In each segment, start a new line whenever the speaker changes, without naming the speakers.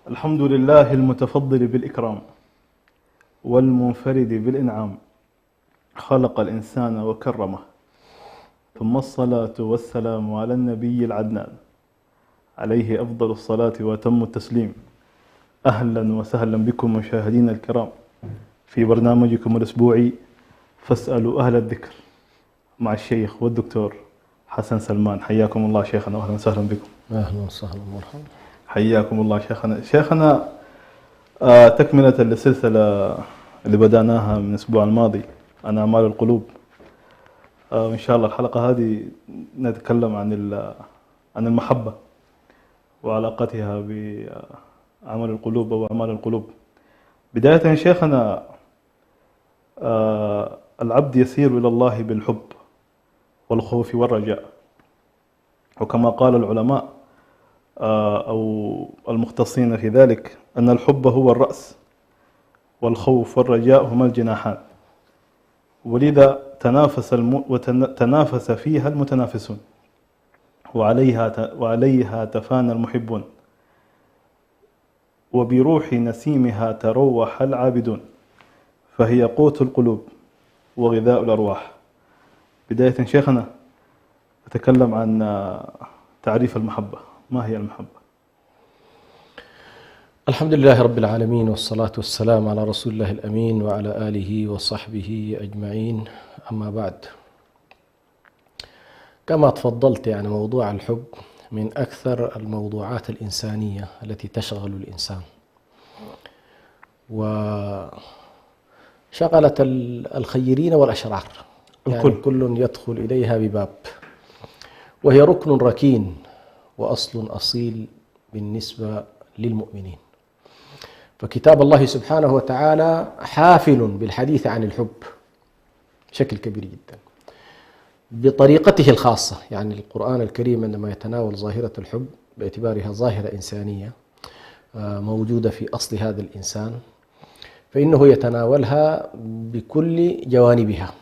الحمد لله المتفضل بالإكرام والمنفرد بالإنعام، خلق الإنسان وكرمه، ثم الصلاة والسلام على النبي العدنان عليه أفضل الصلاة وأتم التسليم. أهلا وسهلا بكم مشاهدينا الكرام في برنامجكم الأسبوعي فاسألوا أهل الذكر مع الشيخ والدكتور حسن سلمان. حياكم الله شيخنا وأهلا وسهلا بكم.
أهلا وسهلا ومرحبا.
حياكم الله شيخنا. تكملة للسلسلة اللي بدأناها من الأسبوع الماضي عن أعمال القلوب. إن شاء الله الحلقة هذه نتكلم عن المحبة وعلاقتها بعمل القلوب أو أعمال القلوب. بداية شيخنا، العبد يسير إلى الله بالحب والخوف والرجاء، وكما قال العلماء أو المختصين في ذلك أن الحب هو الرأس والخوف والرجاء هما الجناحان، ولذا تنافس فيها المتنافسون وعليها تفانى المحبون، وبروح نسيمها تروح العابدون، فهي قوت القلوب وغذاء الأرواح. بداية شيخنا أتكلم عن تعريف المحبة. ما هي المحبة؟
الحمد لله رب العالمين، والصلاة والسلام على رسول الله الأمين وعلى آله وصحبه أجمعين. أما بعد، كما تفضلت موضوع الحب من أكثر الموضوعات الإنسانية التي تشغل الإنسان، وشغلت الخيرين والأشرار، كل يدخل إليها بباب، وهي ركن ركين وأصل أصيل بالنسبة للمؤمنين. فكتاب الله سبحانه وتعالى حافل بالحديث عن الحب بشكل كبير جدا بطريقته الخاصة. القرآن الكريم عندما يتناول ظاهرة الحب باعتبارها ظاهرة إنسانية موجودة في أصل هذا الإنسان، فإنه يتناولها بكل جوانبها،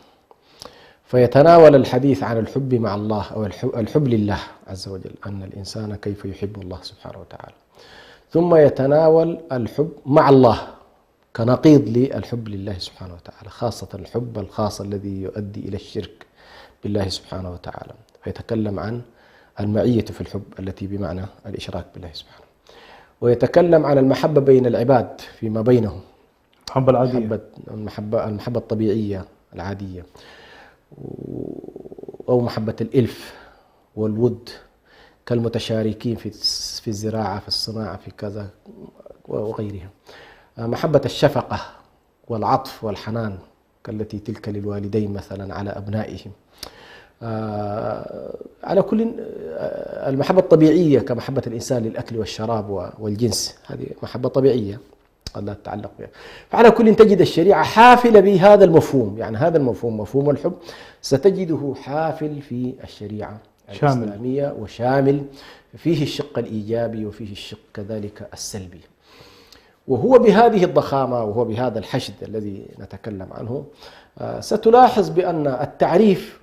فيتناول الحديث عن الحب مع الله أو الحب لله عز وجل، أن الإنسان كيف يحب الله سبحانه وتعالى، ثم يتناول الحب مع الله كنقيض للحب لله سبحانه وتعالى، خاصة الحب الخاص الذي يؤدي إلى الشرك بالله سبحانه وتعالى، فيتكلم عن المعية في الحب التي بمعنى الإشراك بالله سبحانه، ويتكلم عن المحبة بين العباد فيما بينهم،
المحبة العادية،
المحبة الطبيعية العادية، أو محبة الإلف والود كالمتشاركين في الزراعة، في الصناعة، في كذا وغيرها. محبة الشفقة والعطف والحنان كالتي تلك للوالدين مثلا على أبنائهم. على كل المحبة الطبيعية كمحبة الإنسان للأكل والشراب والجنس، هذه محبة طبيعية لا تتعلق بها. فعلى كل تجد الشريعة حافلة بهذا المفهوم، هذا المفهوم، مفهوم الحب، ستجده حافل في الشريعة الإسلامية وشامل، فيه الشق الإيجابي وفيه الشق كذلك السلبي. وهو بهذه الضخامة وهو بهذا الحشد الذي نتكلم عنه، ستلاحظ بأن التعريف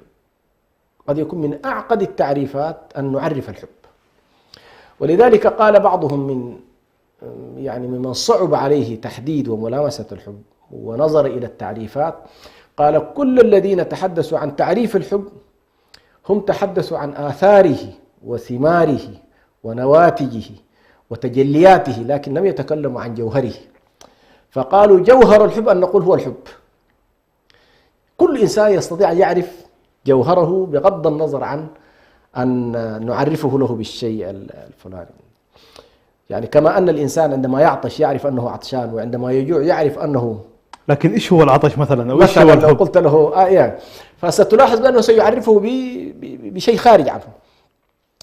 قد يكون من أعقد التعريفات أن نعرف الحب. ولذلك قال بعضهم ممن صعب عليه تحديد وملامسة الحب ونظر إلى التعريفات، قال كل الذين تحدثوا عن تعريف الحب هم تحدثوا عن آثاره وثماره ونواتجه وتجلياته، لكن لم يتكلموا عن جوهره. فقالوا جوهر الحب أن نقول هو الحب. كل إنسان يستطيع أن يعرف جوهره بغض النظر عن أن نعرفه له بالشيء الفلاني. يعني كما أن الإنسان عندما يعطش يعرف أنه عطشان، وعندما يجوع يعرف أنه.
لكن إيش هو العطش مثلا، أو إيش هو الحب؟
لو قلت له يعني فستلاحظ بأنه سيعرفه بشيء خارج عنه.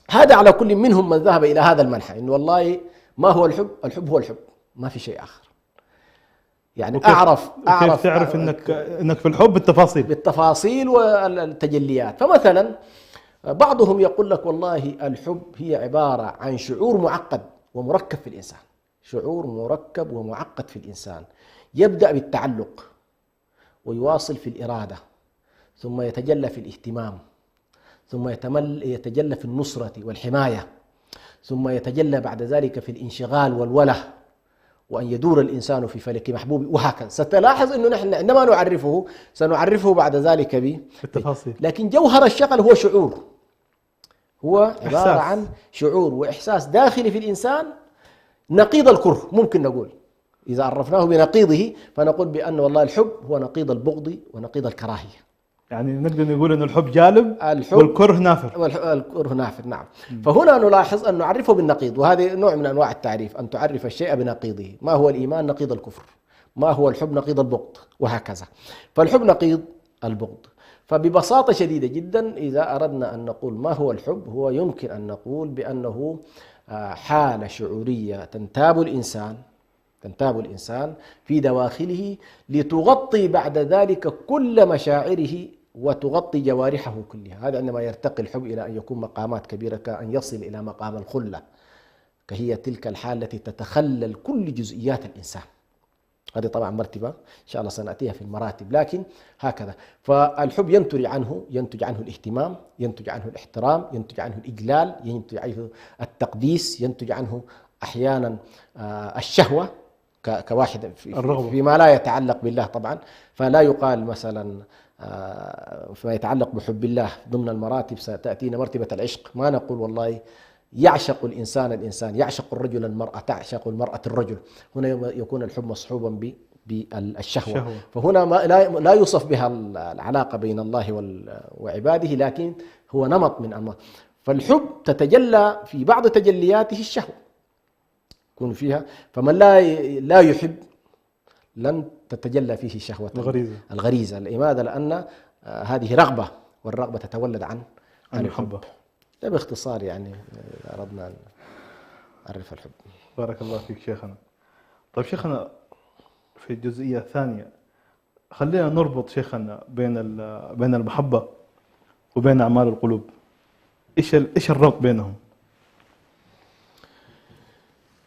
هذا على كل منهم من ذهب إلى هذا المنحى، إنه والله ما هو الحب؟ الحب هو الحب، ما في شيء آخر. يعني أعرف
كيف تعرف إنك في الحب
بالتفاصيل والتجليات. فمثلا بعضهم يقول لك والله الحب هي عبارة عن شعور معقد ومركب في الإنسان، شعور مركب ومعقد في الإنسان، يبدأ بالتعلق ويواصل في الإرادة، ثم يتجلى في الاهتمام، ثم يتجلى في النصرة والحماية، ثم يتجلى بعد ذلك في الانشغال والوله، وأن يدور الإنسان في فلك محبوب، وهكذا. ستلاحظ أنه نحن عندما نعرفه سنعرفه بعد ذلك
بالتفاصيل.
لكن جوهر الشغل هو شعور، هو عبارة عن شعور وإحساس داخلي في الإنسان، نقيض الكره ممكن نقول. إذا عرفناه بنقيضه فنقول بأن والله الحب هو نقيض البغض ونقيض الكراهية.
يعني نقدر نقول أن الحب جالب والكره نافر.
والكره نافر، نعم. فهنا نلاحظ أن نعرفه بالنقيض، وهذا نوع من أنواع التعريف، أن تعرف الشيء بنقيضه. ما هو الإيمان؟ نقيض الكفر. ما هو الحب؟ نقيض البغض، وهكذا. فالحب نقيض البغض. فببساطة شديدة جدا إذا أردنا أن نقول ما هو الحب، هو يمكن أن نقول بأنه حالة شعورية تنتاب الإنسان في دواخله لتغطي بعد ذلك كل مشاعره وتغطي جوارحه كلها. هذا عندما يرتقي الحب إلى أن يكون مقامات كبيرة، كأن يصل إلى مقام الخلة، كهي تلك الحالة التي تتخلل كل جزئيات الإنسان. هذه طبعا مرتبة إن شاء الله سنأتيها في المراتب، لكن هكذا. فالحب ينتج عنه الاهتمام، ينتج عنه الاحترام، ينتج عنه الإجلال، ينتج عنه التقديس، ينتج عنه أحيانا الشهوة كواحد فيما لا يتعلق بالله طبعا. فلا يقال مثلا فيما يتعلق بحب الله ضمن المراتب ستأتينا مرتبة العشق، ما نقول والله يعشق الإنسان يعشق الرجل المرأة، تعشق المرأة الرجل. هنا يكون الحب مصحوبا بالشهوة. فهنا لا يوصف بها العلاقة بين الله وعباده، لكن هو نمط من أنماط. فالحب تتجلى في بعض تجلياته الشهوة يكون فيها. فمن لا يحب لن تتجلى فيه شهوة الغريزة. لماذا؟ لأن هذه رغبة، والرغبة تتولد عن الحب. ده باختصار يعني أردنا أن نعرف الحب.
بارك الله فيك شيخنا. طيب شيخنا، في الجزئية الثانية خلينا نربط شيخنا بين المحبة وبين أعمال القلوب. إيش الربط بينهم؟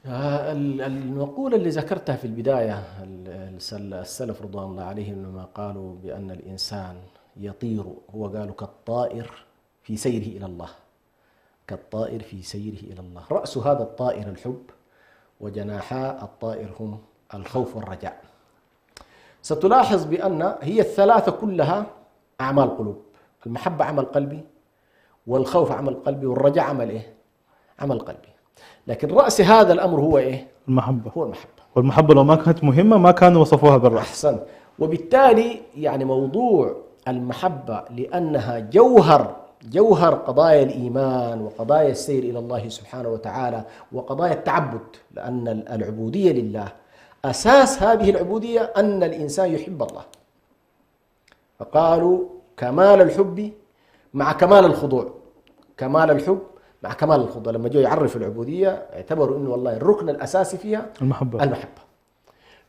المقولة اللي ذكرتها في البداية، السلف رضوان الله عليهم لما قالوا بأن الإنسان يطير، هو قالوا كالطائر في سيره إلى الله، كالطائر في سيره إلى الله. رأس هذا الطائر الحب، وجناحا الطائر هم الخوف والرجاء. ستلاحظ بأن هي الثلاثة كلها أعمال قلوب. المحبة عمل قلبي، والخوف عمل قلبي، والرجاء عمل عمل قلبي. لكن رأس هذا الأمر هو
المحبة.
هو المحبة.
والمحبة لو ما كانت مهمة ما كانوا وصفوها بالرأس.
أحسن. وبالتالي يعني موضوع المحبة لأنها جوهر قضايا الإيمان وقضايا السير إلى الله سبحانه وتعالى وقضايا التعبد، لأن العبودية لله أساس هذه العبودية أن الإنسان يحب الله. فقالوا كمال الحب مع كمال الخضوع، كمال الحب مع كمال الخضوع. لما جو يعرف العبودية اعتبروا أنه والله الركن الأساسي فيها المحبة.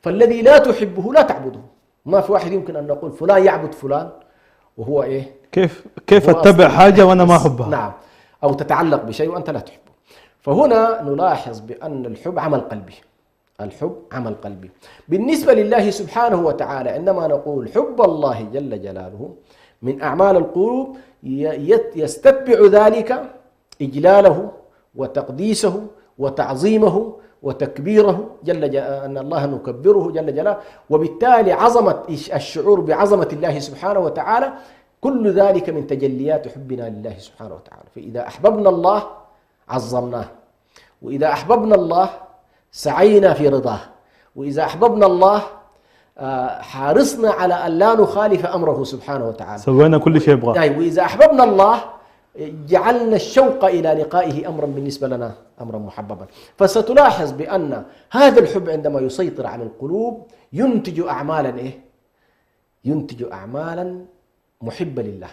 فالذي لا تحبه لا تعبده. ما في واحد يمكن أن نقول فلان يعبد فلان وهو
كيف أتبع حاجة وأنا ما أحبها.
نعم. أو تتعلق بشيء وأنت لا تحبه. فهنا نلاحظ بأن الحب عمل قلبي. الحب عمل قلبي. بالنسبة لله سبحانه وتعالى عندما نقول حب الله جل جلاله من أعمال القلوب، يستتبع ذلك إجلاله وتقديسه وتعظيمه وتكبيره أن الله نكبره جل جلاله، وبالتالي عظمة الشعور بعظمة الله سبحانه وتعالى، كل ذلك من تجليات حبنا لله سبحانه وتعالى. فإذا أحببنا الله عظمناه، وإذا أحببنا الله سعينا في رضاه، وإذا أحببنا الله حارصنا على أن لا نخالف أمره سبحانه وتعالى،
سوينا كل شيء يبغاه.
وإذا أحببنا الله جعلنا الشوق إلى لقائه أمرا بالنسبة لنا أمرا محببا. فستلاحظ بأن هذا الحب عندما يسيطر على القلوب ينتج أعمالا ينتج أعمالا محبة لله،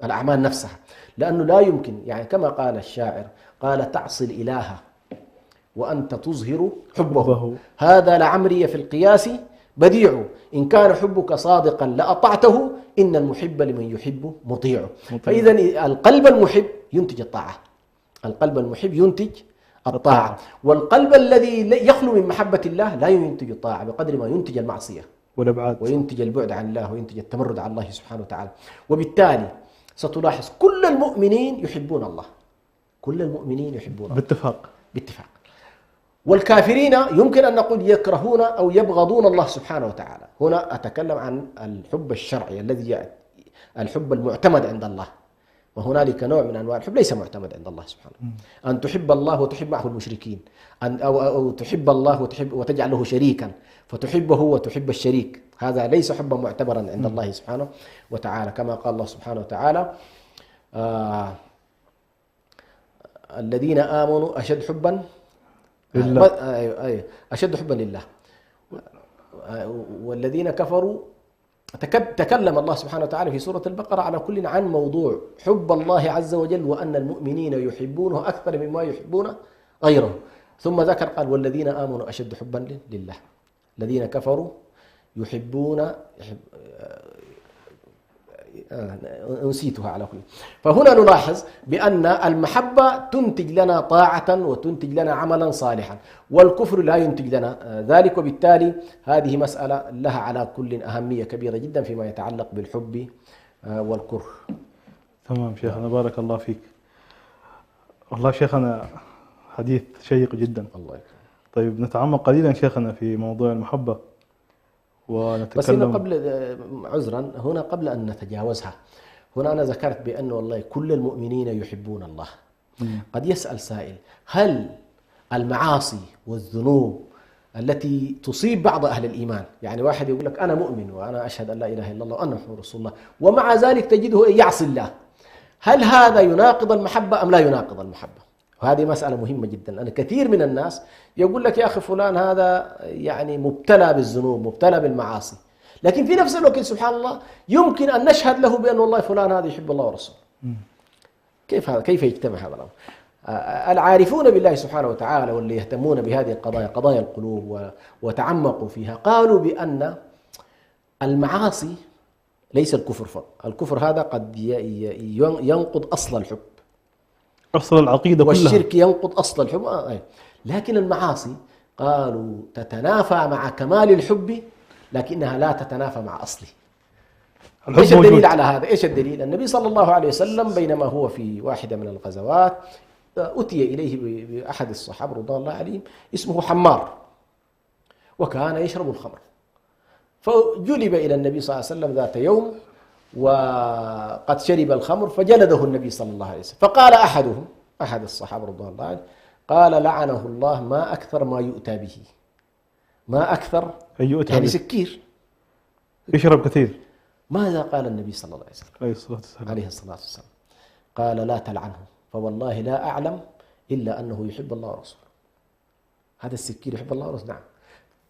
الأعمال نفسها، لأنه لا يمكن، يعني كما قال الشاعر قال تعصي الإله وأنت تظهر حبه، هذا لعمري في القياس بديع، إن كان حبك صادقا لأطعته، إن المحب لمن يحب مطيع. فإذا القلب المحب ينتج الطاعة، القلب المحب ينتج الطاعة، والقلب الذي يخلو من محبة الله لا ينتج الطاعة بقدر ما ينتج المعصية
والابعاد،
وينتج البعد عن الله، وينتج التمرد على الله سبحانه وتعالى. وبالتالي ستلاحظ كل المؤمنين يحبون الله، كل المؤمنين يحبون الله باتفاق. والكافرين يمكن أن نقول يكرهون أو يبغضون الله سبحانه وتعالى. هنا أتكلم عن الحب الشرعي الذي الحب المعتمد عند الله، وهنالك نوع من أنواع الحب ليس معتمد عند الله سبحانه. أن تحب الله وتحب معه المشركين، أو تحب الله وتجعل له شريكا فتحبه وتحب الشريك، هذا ليس حبا معتبرا عند الله سبحانه وتعالى. كما قال الله سبحانه وتعالى الذين آمنوا أشد حبا لله، أشد حبا لله، والذين كفروا. تكلم الله سبحانه وتعالى في سورة البقرة على كل عن موضوع حب الله عز وجل، وأن المؤمنين يحبونه أكثر مما يحبون غيره، ثم ذكر قال والذين آمنوا أشد حبا لله، الذين كفروا يحبون نسيتها على كل. فهنا نلاحظ بأن المحبة تنتج لنا طاعة وتنتج لنا عملا صالحا، والكفر لا ينتج لنا ذلك. وبالتالي هذه مسألة لها على كل أهمية كبيرة جدا فيما يتعلق بالحب والكره.
تمام شيخنا، بارك الله فيك. والله شيخنا حديث شيق جدا.
الله يكرمك.
طيب نتعمق قليلا شيخنا في موضوع المحبة ونتكلم.
بس هنا عذرا، هنا قبل أن نتجاوزها، هنا أنا ذكرت بأن والله كل المؤمنين يحبون الله. قد يسأل سائل هل المعاصي والذنوب التي تصيب بعض أهل الإيمان، يعني واحد يقول لك أنا مؤمن وأنا أشهد أن لا إله إلا الله وأن محمد رسول الله، ومع ذلك تجده يعصي الله، هل هذا يناقض المحبة أم لا يناقض المحبة؟ وهذه مسألة مهمة جدا. أنا كثير من الناس يقول لك يا أخي فلان هذا يعني مبتلى بالذنوب، مبتلى بالمعاصي، لكن في نفس الوقت سبحان الله يمكن أن نشهد له بأن والله فلان هذا يحب الله ورسوله. كيف يجتمع هذا الأمر؟ العارفون بالله سبحانه وتعالى واللي يهتمون بهذه القضايا، قضايا القلوب، وتعمقوا فيها، قالوا بأن المعاصي ليس الكفر فقط، الكفر هذا قد ينقض أصل الحب،
أصل العقيدة كلها،
والشرك ينقض أصل الحب. لكن المعاصي قالوا تتنافى مع كمال الحب، لكنها لا تتنافى مع أصله. إيش الدليل على هذا؟ إيش الدليل؟ النبي صلى الله عليه وسلم بينما هو في واحدة من الغزوات أتي إليه بأحد الصحابة رضوان الله عليهم اسمه حمار، وكان يشرب الخمر، فجلب إلى النبي صلى الله عليه وسلم ذات يوم وقد شرب الخمر، فجلده النبي صلى الله عليه وسلم، فقال أحد الصحابة رضوان الله عليه قال لعنه الله ما أكثر ما يؤتى به، ما أكثر يعني سكير
يشرب كثير.
ماذا قال النبي صلى الله عليه
وسلم
عليه الصلاة والسلام؟ قال لا تلعنه فوالله لا أعلم إلا أنه يحب الله ورسوله. هذا السكير يحب الله ورسوله. نعم.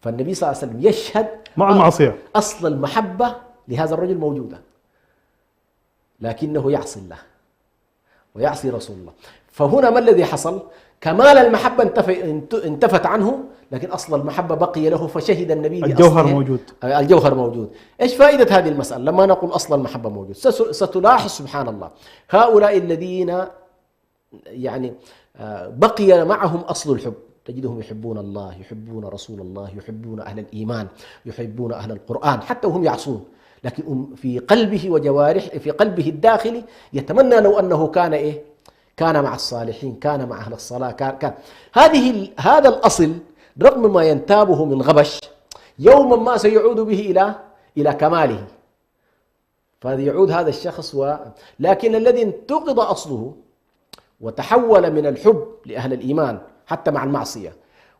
فالنبي صلى الله عليه وسلم يشهد
مع المعصية
أصل المحبة لهذا الرجل موجودة، لكنه يعصي الله ويعصي رسول الله. فهنا ما الذي حصل؟ كمال المحبة انتفت عنه، لكن أصل المحبة بقي له، فشهد النبي
الجوهر موجود.
الجوهر موجود. إيش فائدة هذه المسألة لما نقول أصل المحبة موجود؟ ستلاحظ سبحان الله هؤلاء الذين يعني بقي معهم أصل الحب، تجدهم يحبون الله، يحبون رسول الله، يحبون أهل الإيمان، يحبون أهل القرآن، حتى وهم يعصون، لكن في قلبه وجوارح، في قلبه الداخلي يتمنى لو أنه كان كان مع الصالحين، كان مع أهل الصلاة، كان هذا الأصل رغم ما ينتابه من غبش يوما ما سيعود به إلى كماله، فيعود هذا الشخص لكن الذي انتقض أصله وتحول من الحب لأهل الإيمان حتى مع المعصية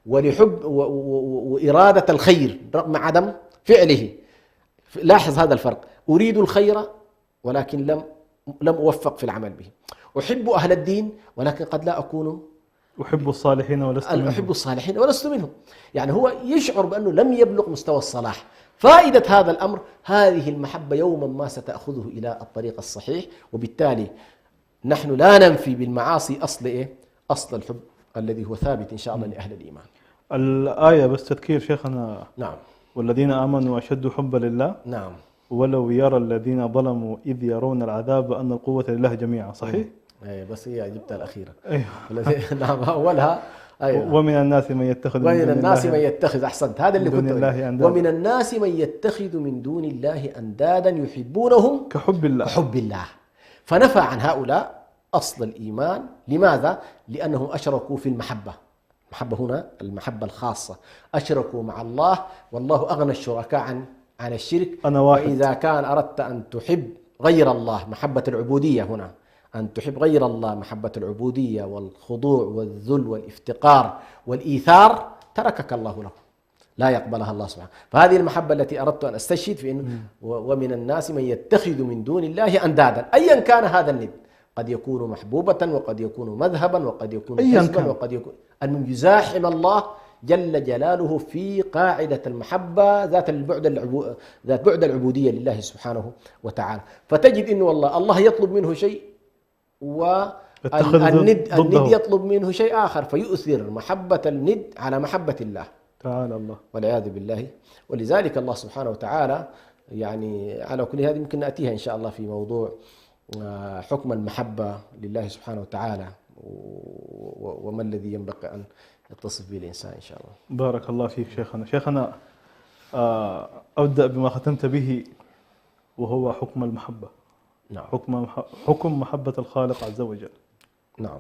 ولحب وإرادة الخير رغم عدم فعله. لاحظ هذا الفرق، أريد الخير ولكن لم أوفق في العمل به، أحب أهل الدين ولكن قد لا أكون
أحب الصالحين ولست منهم.
أحب الصالحين ولست منهم، يعني هو يشعر بأنه لم يبلغ مستوى الصلاح. فائدة هذا الأمر هذه المحبة يوما ما ستأخذه إلى الطريق الصحيح، وبالتالي نحن لا ننفي بالمعاصي أصل الحب الذي هو ثابت إن شاء الله لأهل الإيمان.
الآية بس تذكير شيخنا.
نعم.
والذين آمنوا أشد حبا لله.
نعم.
ولو يرى الذين ظلموا إذ يرون العذاب أن القوة لله جميعا. صحيح؟
أي بس هي جبتها الأخيرة.
أيوه.
نعم أولها. أيوه.
ومن الناس من
يتخذ أحسنت هذا اللي كنت ومن الناس من يتخذ من دون الله أندادا يحبونهم
كحب
الله. فنفى عن هؤلاء أصل الإيمان. لماذا؟ لأنهم أشركوا في المحبة هنا المحبة الخاصة، أشركوا مع الله والله أغنى الشركاء عن الشرك.
أنا واحد.
فإذا كان أردت أن تحب غير الله، محبة العبودية هنا، أن تحب غير الله محبة العبودية والخضوع والذل والافتقار والإيثار، تركك الله له، لا يقبلها الله سبحانه. فهذه المحبة التي أردت أن أستشهد في إنه ومن الناس من يتخذ من دون الله أندادا، أيا كان هذا الند، قد يكون محبوبة وقد يكون مذهبا وقد يكون حزبا وقد يكون أن يزاحم الله جل جلاله في قاعدة المحبة ذات بعد العبودية لله سبحانه وتعالى. فتجد إنه والله الله يطلب منه شيء والند يطلب منه شيء آخر، فيؤثر محبة الند على محبة الله
تعالى الله
والعياذ بالله. ولذلك الله سبحانه وتعالى يعني على كل هذه ممكن نأتيها إن شاء الله في موضوع حكم المحبة لله سبحانه وتعالى وما الذي ينبغي أن يتصف به الإنسان إن شاء الله.
بارك الله فيك شيخنا. أبدأ بما ختمت به وهو حكم المحبة.
نعم.
حكم محبة الخالق عز وجل.
نعم.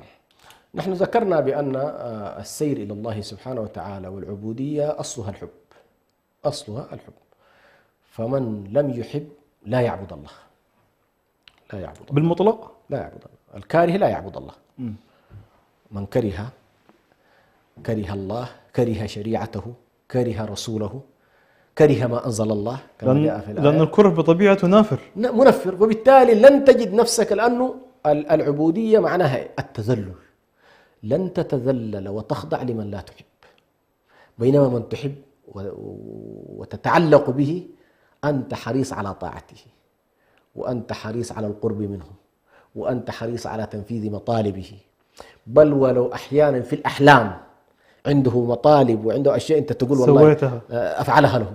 نحن ذكرنا بأن السير إلى الله سبحانه وتعالى والعبودية أصلها الحب. فمن لم يحب لا يعبد الله.
بالمطلق
لا يعبد الله. الكاره لا يعبد الله. من كره الله، كره شريعته، كره رسوله، كره ما أنزل الله،
كما جاء في الآية. لأن الكره بطبيعته منفر،
وبالتالي لن تجد نفسك، لأنه العبودية معناها التذلل، لن تتذلل وتخضع لمن لا تحب، بينما من تحب وتتعلق به أنت حريص على طاعته، وأنت حريص على القرب منه، وأنت حريص على تنفيذ مطالبه، بل ولو أحيانا في الأحلام عنده مطالب وعنده أشياء أنت تقول والله أفعلها له.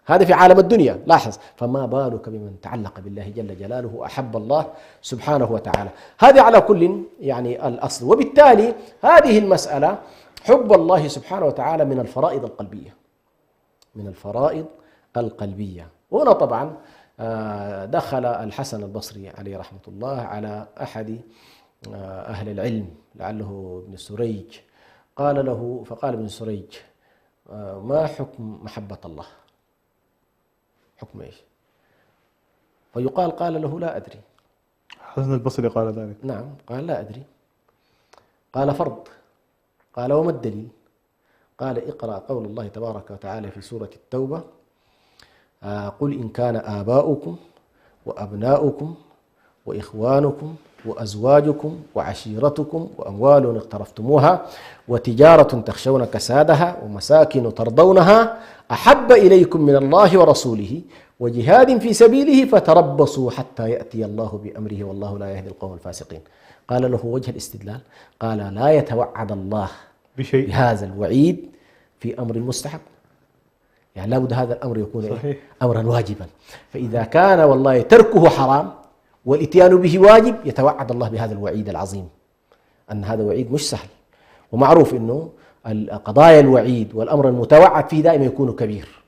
هذا في عالم الدنيا، لاحظ، فما بالك بمن تعلق بالله جل جلاله وأحب الله سبحانه وتعالى. هذا على كل يعني الأصل. وبالتالي هذه المسألة حب الله سبحانه وتعالى من الفرائض القلبية. وهنا طبعا دخل الحسن البصري عليه رحمة الله على أحد أهل العلم لعله ابن سريج، فقال ابن سريج: ما حكم محبة الله؟ حكم إيش؟ قال له: لا أدري.
حسن البصري قال ذلك؟
نعم، قال: لا أدري. قال: فرض. قال: وما الدليل؟ قال: اقرأ قول الله تبارك وتعالى في سورة التوبة: قل إن كان آباؤكم وأبناؤكم وإخوانكم وأزواجكم وعشيرتكم وأموال اقترفتموها وتجارة تخشون كسادها ومساكن ترضونها أحب إليكم من الله ورسوله وجهاد في سبيله فتربصوا حتى يأتي الله بأمره والله لا يهدي القوم الفاسقين. قال له: وجه الاستدلال؟ قال: لا يتوعد الله
بشيء
بهذا الوعيد في أمر مستحب، يعني لابد هذا الأمر يكون أمرا واجبا. فإذا كان والله تركه حرام والإتيان به واجب، يتوعد الله بهذا الوعيد العظيم، أن هذا وعيد مش سهل. ومعروف أنه قضايا الوعيد والأمر المتوعد فيه دائما يكون كبير،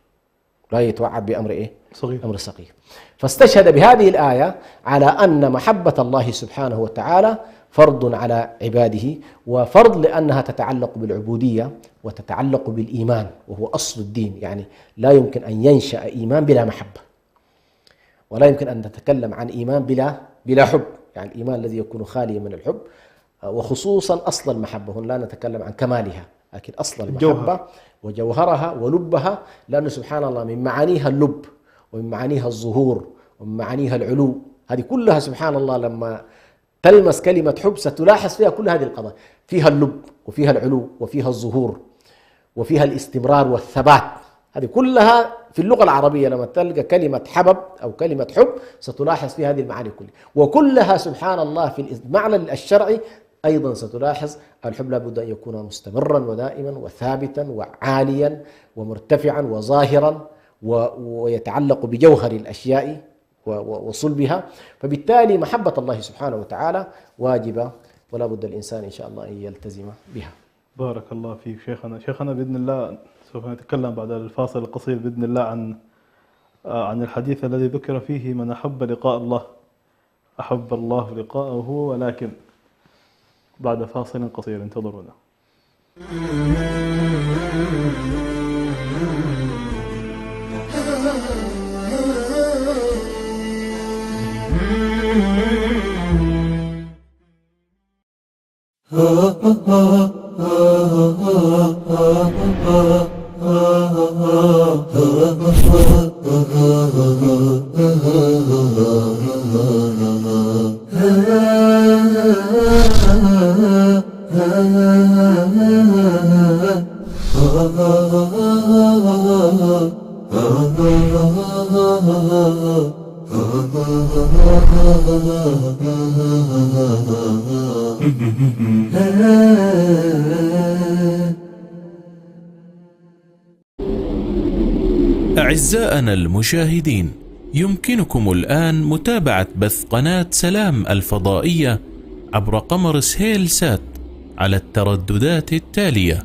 لا يتوعد بأمر
صغير.
أمر صغير. فاستشهد بهذه الآية على أن محبة الله سبحانه وتعالى فرض على عباده، وفرض لأنها تتعلق بالعبودية وتتعلق بالإيمان وهو أصل الدين. يعني لا يمكن أن ينشأ إيمان بلا محبة، ولا يمكن أن نتكلم عن إيمان بلا حب. يعني الإيمان الذي يكون خاليا من الحب، وخصوصا أصل المحبة، لا نتكلم عن كمالها لكن أصل المحبة وجوهرها ولبها، لأنه سبحان الله من معانيها اللب ومن معانيها الظهور ومن معانيها العلو. هذه كلها سبحان الله لما تلمس كلمة حب ستلاحظ فيها كل هذه القضايا، فيها اللب وفيها العلو وفيها الظهور وفيها الاستمرار والثبات. هذه كلها في اللغة العربية لما تلقى كلمة حبب أو كلمة حب ستلاحظ فيها هذه المعاني كلها، وكلها سبحان الله في المعنى الشرعي أيضا ستلاحظ الحب لابد أن يكون مستمرا ودائما وثابتا وعاليا ومرتفعا وظاهرا ويتعلق بجوهر الأشياء وصلبها. فبالتالي محبة الله سبحانه وتعالى واجبة، ولا بد الإنسان إن شاء الله أن يلتزم بها.
بارك الله فيك شيخنا بإذن الله سوف نتكلم بعد الفاصل القصير بإذن الله عن الحديث الذي ذكر فيه من أحب لقاء الله أحب الله لقاءه، ولكن بعد فاصل قصير انتظرونا.
أعزائنا المشاهدين، يمكنكم الآن متابعة بث قناة سلام الفضائية عبر قمر سهيل سات على الترددات التالية: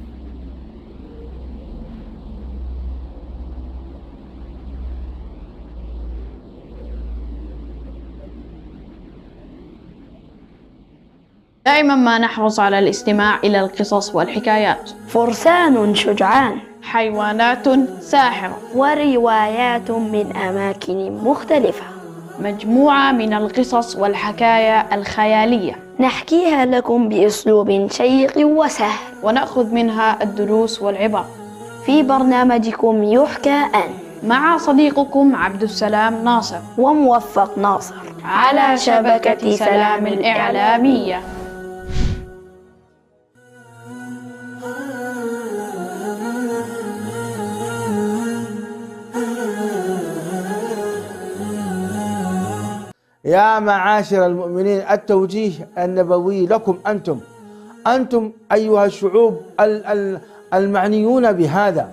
دائما ما نحرص على الاستماع إلى القصص والحكايات.
فرسان شجعان،
حيوانات ساحرة،
وروايات من أماكن مختلفة،
مجموعة من القصص والحكايا الخيالية
نحكيها لكم بأسلوب شيق وسهل،
ونأخذ منها الدروس والعبر
في برنامجكم يحكى أن،
مع صديقكم عبد السلام ناصر
وموفق ناصر،
على شبكة سلام الإعلامية.
يا معاشر المؤمنين، التوجيه النبوي لكم أنتم أيها الشعوب المعنيون بهذا.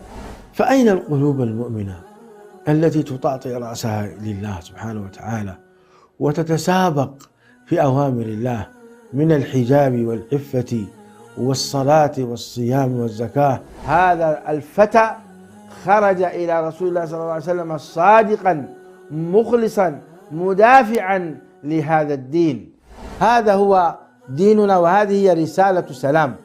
فأين القلوب المؤمنة التي تطاطئ رأسها لله سبحانه وتعالى وتتسابق في أوامر الله من الحجاب والعفة والصلاة والصيام والزكاة؟ هذا الفتى خرج إلى رسول الله صلى الله عليه وسلم صادقا مخلصا مدافعا لهذا الدين. هذا هو ديننا وهذه هي رسالة سلام.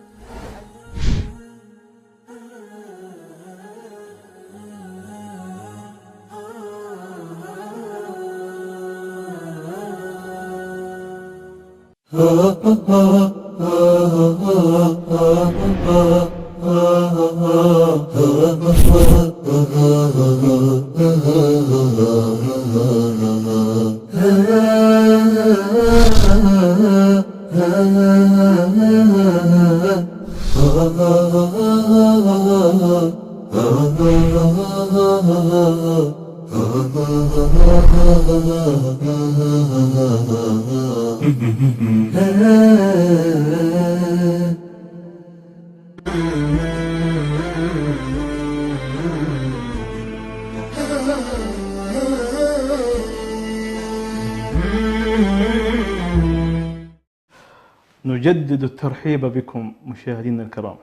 نجدد الترحيب بكم مشاهدينا الكرام،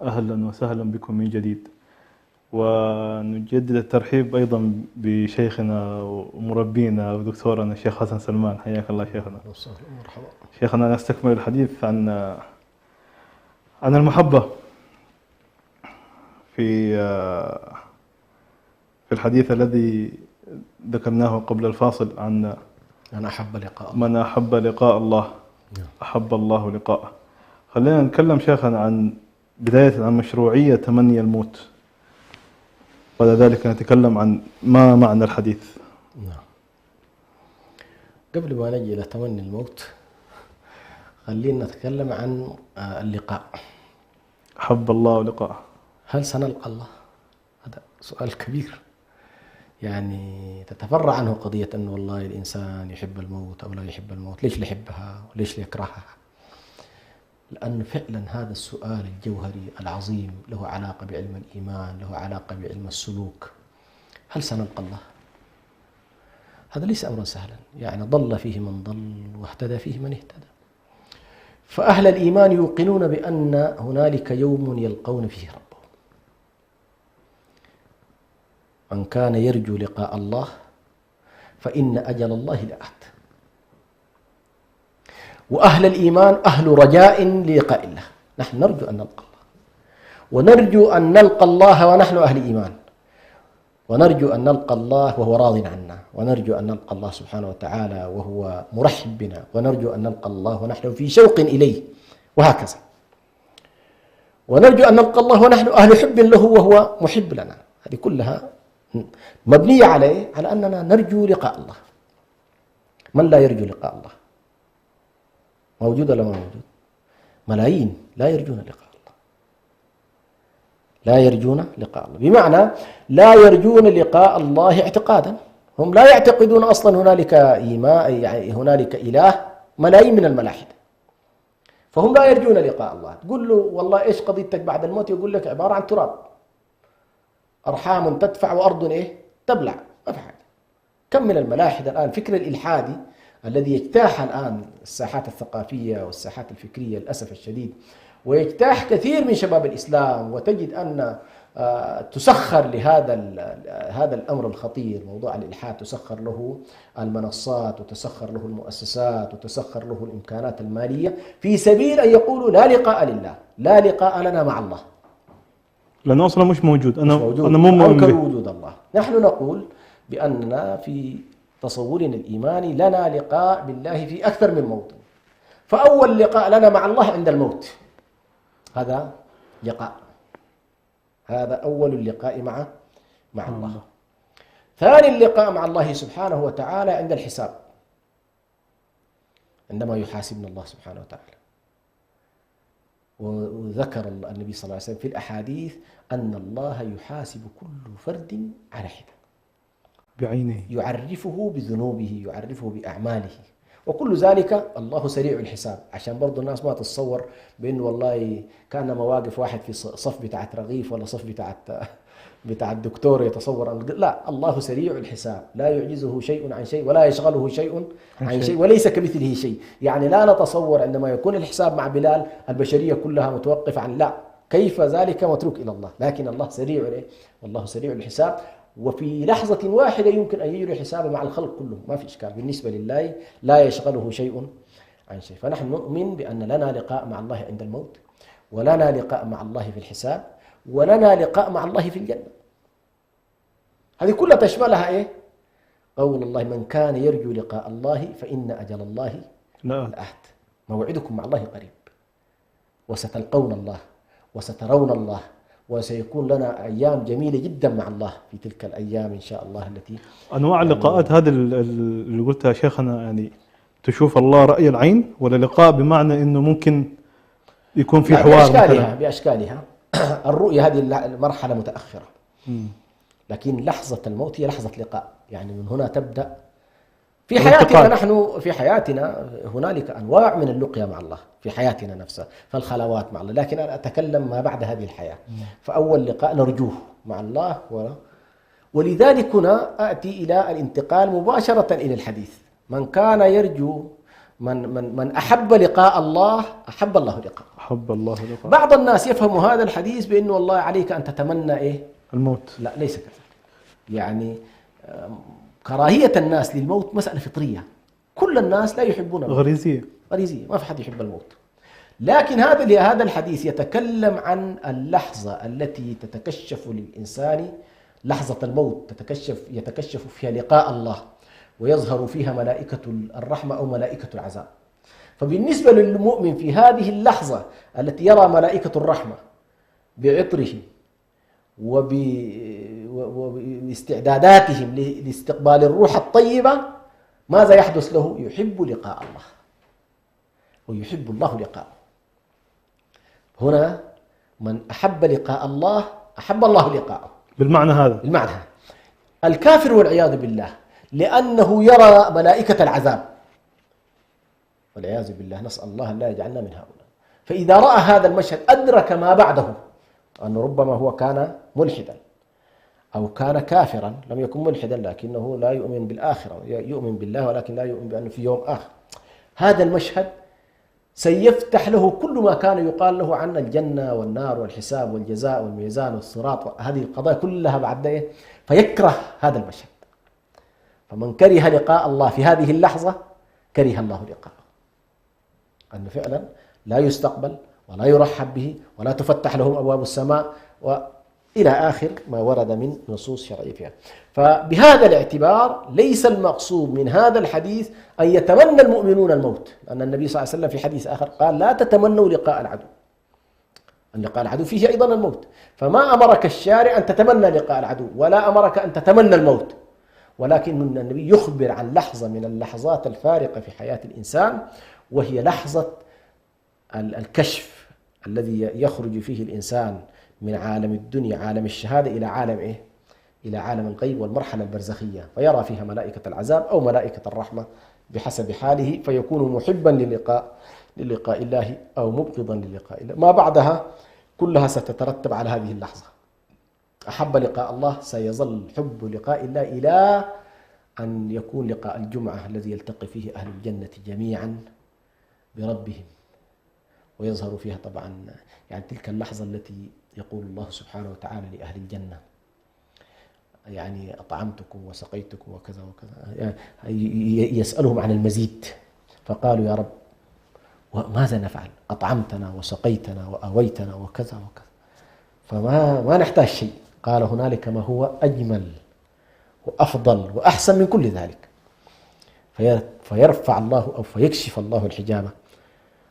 أهلا وسهلا بكم من جديد ونجدد الترحيب أيضا بشيخنا ومربينا ودكتورنا الشيخ حسن سلمان. حياك الله شيخنا.
مرحبا.
شيخنا نستكمل الحديث عن المحبة في الحديث الذي ذكرناه قبل الفاصل عن
من أحب لقاء الله.
من أحب لقاء الله أحب الله لقاءه. خلينا نتكلم شيخنا عن بداية عن مشروعية تمني الموت، بعد ذلك نتكلم عن ما معنى الحديث.
نعم. قبل ما نجي إلى تمني الموت خلينا نتكلم عن اللقاء.
أحب الله لقاءه.
هل سنلقى الله؟ هذا سؤال كبير، يعني تتفرع عنه قضية أن والله الإنسان يحب الموت أو لا يحب الموت، ليش يحبها وليش يكرهها؟ لأن فعلا هذا السؤال الجوهري العظيم له علاقة بعلم الإيمان، له علاقة بعلم السلوك. هل سنلقى الله؟ هذا ليس أمرا سهلا، يعني ضل فيه من ضل واهتدى فيه من اهتدى. فأهل الإيمان يوقنون بأن هنالك يوم يلقون فيه ربهم. من كان يرجو لقاء الله فإن أجل الله لآت. وأهل الإيمان أهل رجاء للقاء الله. نحن نرجو أن نلقى الله، ونرجو أن نلقى الله ونحن أهل إيمان، ونرجو أن نلقى الله وهو راض عنا، ونرجو أن نلقى الله سبحانه وتعالى وهو مرحب بنا، ونرجو أن نلقى الله ونحن في شوق إليه، وهكذا. ونرجو أن نلقى الله ونحن أهل حب له وهو محب لنا. هذه كلها مبنية على أننا نرجو لقاء الله. من لا يرجو لقاء الله؟ موجود ولا ما موجود؟ ملايين لا يرجون لقاء الله، لا يرجون لقاء الله، بمعنى لا يرجون لقاء الله اعتقادا. هم لا يعتقدون أصلا هنالك يعني هنالك إله. ملايين من الملاحدة، فهم لا يرجون لقاء الله. تقول له والله إيش قضيتك بعد الموت؟ يقول لك عبارة عن تراب، أرحام تدفع وأرض تبلع، ما في حاجة. كم من الملاحدة الآن، فكر الإلحادي الذي يجتاح الآن الساحات الثقافية والساحات الفكرية للأسف الشديد، ويجتاح كثير من شباب الإسلام، وتجد أن تسخر هذا الأمر الخطير، موضوع الإلحاد، تسخر له المنصات وتسخر له المؤسسات وتسخر له الإمكانات المالية في سبيل أن يقولوا لا لقاء لله، لا لقاء لنا مع الله،
لأنه أصلا مش موجود. أنا
مو أنكر وجود الله. نحن نقول بأننا في تصورنا الإيماني لنا لقاء بالله في أكثر من موطن. فأول لقاء لنا مع الله عند الموت، هذا لقاء، هذا أول اللقاء مع الله. ثاني اللقاء مع الله سبحانه وتعالى عند الحساب، عندما يحاسبنا الله سبحانه وتعالى. وذكر النبي صلى الله عليه وسلم في الأحاديث أن الله يحاسب كل فرد على حدة
بعينه،
يعرفه بذنوبه، يعرفه بأعماله، وكل ذلك الله سريع الحساب. عشان برضو الناس ما تتصور بأنه والله كان مواقف واحد في صف بتاعت رغيف ولا صف بتاع الدكتور يتصور أن لا، الله سريع الحساب، لا يعجزه شيء عن شيء ولا يشغله شيء عن شيء وليس كمثله شيء. يعني لا نتصور عندما يكون الحساب مع بلال البشرية كلها متوقفة عن، لا، كيف ذلك متروك إلى الله، لكن الله سريع، والله سريع الحساب، وفي لحظة واحدة يمكن أن يجري حسابه مع الخلق كله، ما في إشكال بالنسبة لله، لا يشغله شيء عن شيء. فنحن نؤمن بأن لنا لقاء مع الله عند الموت، ولنا لقاء مع الله في الحساب، ولنا لقاء مع الله في الجنة. هذه كلها تشملها قول الله: من كان يرجو لقاء الله فإن أجل الله لآت. موعدكم مع الله قريب، وستلقون الله وسترون الله، وسيكون لنا أيام جميلة جدا مع الله في تلك الأيام إن شاء الله. التي
أنواع اللقاءات هذه اللي قلتها شيخنا، يعني تشوف الله رأي العين، ولا لقاء بمعنى أنه ممكن يكون في حوار
بأشكالها. الرؤية هذه المرحلة متأخرة، لكن لحظة الموت هي لحظة لقاء. يعني من هنا تبدأ في حياتنا. نحن في حياتنا هنالك أنواع من اللقيا مع الله في حياتنا نفسها، فالخلوات مع الله، لكن أنا أتكلم ما بعد هذه الحياة. فأول لقاء نرجوه مع الله، ولذلك هنا أتي إلى الانتقال مباشرة إلى الحديث. من كان يرجو من أحب لقاء الله أحب الله لقاء.
أحب الله لقاء.
بعض الناس يفهم هذا الحديث بأنه والله عليك أن تتمنى
الموت.
لا ليس كذلك. يعني كراهية الناس للموت مسألة فطرية، كل الناس لا يحبون الموت،
غريزية
غريزية، ما في حد يحب الموت. لكن هذا الحديث يتكلم عن اللحظة التي تتكشف للإنسان، لحظة الموت يتكشف فيها لقاء الله، ويظهر فيها ملائكة الرحمة أو ملائكة العذاب. فبالنسبة للمؤمن في هذه اللحظة التي يرى ملائكة الرحمة بعطرهم وباستعداداتهم لاستقبال الروح الطيبة، ماذا يحدث له؟ يحب لقاء الله ويحب الله لقاءه. هنا من أحب لقاء الله أحب الله لقاءه
بالمعنى هذا.
بالمعنى هذا. الكافر والعياذ بالله لأنه يرى ملائكة العذاب والعياذ بالله، نسأل الله لا يجعلنا من هؤلاء، فإذا رأى هذا المشهد أدرك ما بعده، أنه ربما هو كان ملحدا أو كان كافرا، لم يكن ملحدا لكنه لا يؤمن بالآخرة، يؤمن بالله ولكن لا يؤمن بأنه في يوم آخر. هذا المشهد سيفتح له كل ما كان يقال له عن الجنة والنار والحساب والجزاء والميزان والصراط، هذه القضايا كلها بعد فيكره هذا المشهد. فمن كره لقاء الله في هذه اللحظة كره الله لقاءه، أنه فعلا لا يستقبل ولا يرحب به ولا تفتح لهم أبواب السماء وإلى آخر ما ورد من نصوص شرعية فيها. فبهذا الاعتبار ليس المقصود من هذا الحديث أن يتمنى المؤمنون الموت، لأن النبي صلى الله عليه وسلم في حديث آخر قال لا تتمنوا لقاء العدو، أن لقاء العدو فيه أيضا الموت. فما أمرك الشارع أن تتمنى لقاء العدو ولا أمرك أن تتمنى الموت، ولكن النبي يخبر عن لحظة من اللحظات الفارقة في حياة الإنسان، وهي لحظة الكشف الذي يخرج فيه الإنسان من عالم الدنيا عالم الشهادة إلى عالم إلى عالم الغيب والمرحلة البرزخية، فيرى فيها ملائكة العذاب أو ملائكة الرحمة بحسب حاله، فيكون محبا للقاء الله أو مبغضا للقاء الله. ما بعدها كلها ستترتب على هذه اللحظة. أحب لقاء الله سيظل حب لقاء الله إلى أن يكون لقاء الجمعة الذي يلتقي فيه أهل الجنة جميعا بربهم، ويظهر فيها طبعا يعني تلك اللحظة التي يقول الله سبحانه وتعالى لأهل الجنة يعني أطعمتكم وسقيتكم وكذا وكذا، يسألهم عن المزيد، فقالوا يا رب وماذا نفعل؟ أطعمتنا وسقيتنا وأويتنا وكذا وكذا، فما نحتاج شيء. قال هنالك ما هو أجمل وأفضل وأحسن من كل ذلك، فيرفع الله أو فيكشف الله الحجاب